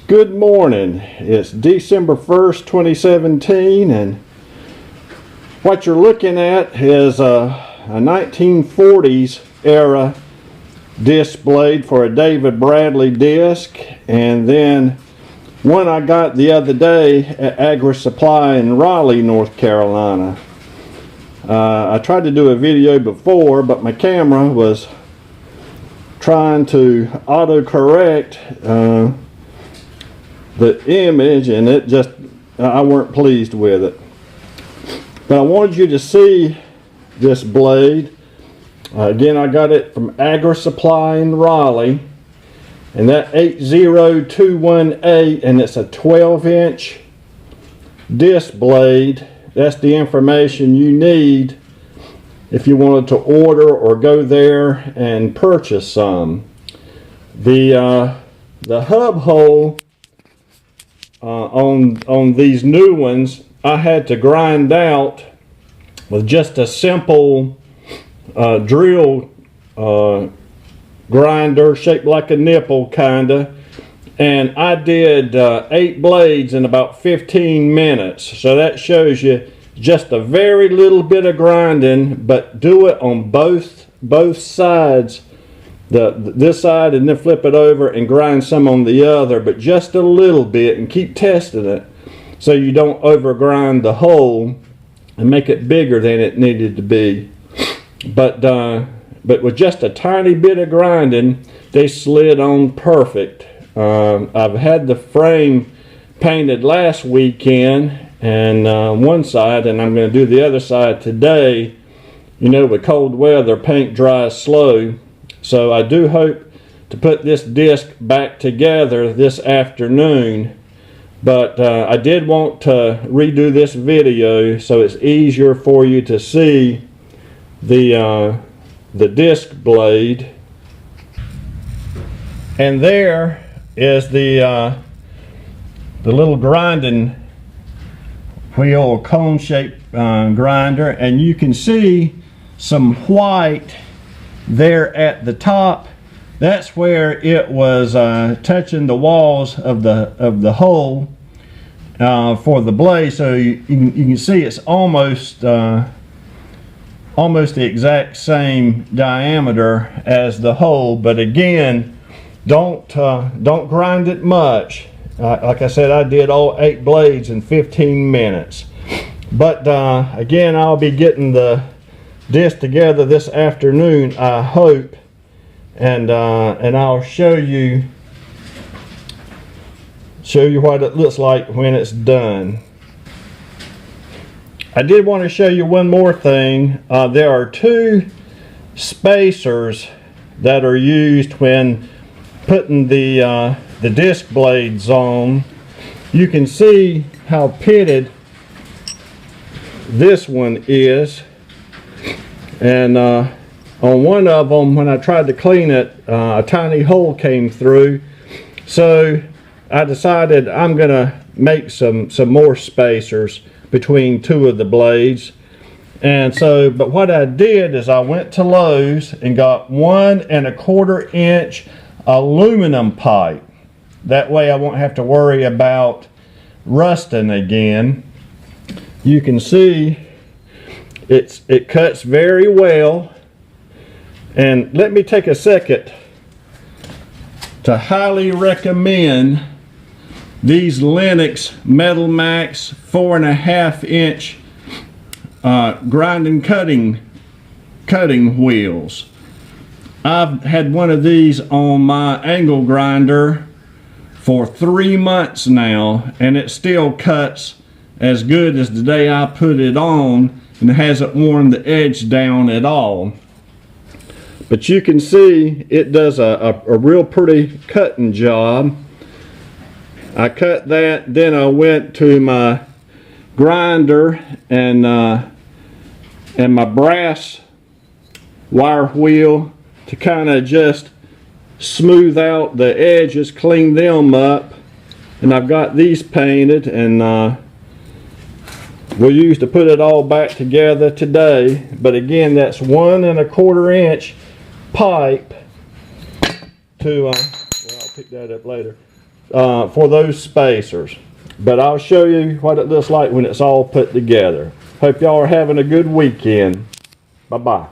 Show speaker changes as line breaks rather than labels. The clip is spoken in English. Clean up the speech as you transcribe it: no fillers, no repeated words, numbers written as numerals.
Good morning. It's December 1st, 2017, and what you're looking at is a 1940s era disc blade for a David Bradley disc, and then one I got the other day at Agri Supply in Raleigh, North Carolina. I tried to do a video before, but my camera was trying to autocorrect the image, and it just, I weren't pleased with it. But I wanted you to see this blade. Again, I got it from Agri Supply in Raleigh, and that 80218, and it's a 12-inch disc blade. That's the information you need if you wanted to order or go there and purchase some. The hub hole on these new ones, I had to grind out with just a simple drill grinder shaped like a nipple kinda, and I did 8 blades in about 15 minutes. So that shows you just a very little bit of grinding, but do it on both sides, this side, and then flip it over and grind some on the other, but just a little bit, and keep testing it so you don't over grind the hole and make it bigger than it needed to be. But with just a tiny bit of grinding, they slid on perfect. I've had the frame painted last weekend, and one side, and I'm going to do the other side today. You know, with cold weather, paint dries slow. So I do hope to put this disc back together this afternoon, but I did want to redo this video so it's easier for you to see the disc blade. And there is the little grinding wheel or cone-shaped grinder, and you can see some white there at the top. That's where it was touching the walls of the hole for the blade. So you can see it's almost the exact same diameter as the hole. But again, don't grind it much. Like I said, I did all 8 blades in 15 minutes. But again, I'll be getting the disc together this afternoon, I hope, and I'll show you what it looks like when it's done. I did want to show you one more thing. There are 2 spacers that are used when putting the disc blades on. You can see how pitted this one is. And on one of them, when I tried to clean it, a tiny hole came through. So I decided I'm gonna make some more spacers between 2 of the blades. And so, but what I did is I went to Lowe's and got 1 1/4 inch aluminum pipe. That way I won't have to worry about rusting again. You can see it cuts very well. And let me take a second to highly recommend these Lennox Metal Max 4.5 inch grinding cutting wheels. I've had one of these on my angle grinder for 3 months now, and it still cuts as good as the day I put it on, and it hasn't worn the edge down at all. But you can see it does a real pretty cutting job. I cut that, then I went to my grinder and my brass wire wheel to kind of just smooth out the edges, clean them up. And I've got these painted, and we'll use to put it all back together today. But again, that's 1 1/4 inch pipe to well, I'll pick that up later. for those spacers. But I'll show you what it looks like when it's all put together. Hope y'all are having a good weekend. Bye-bye.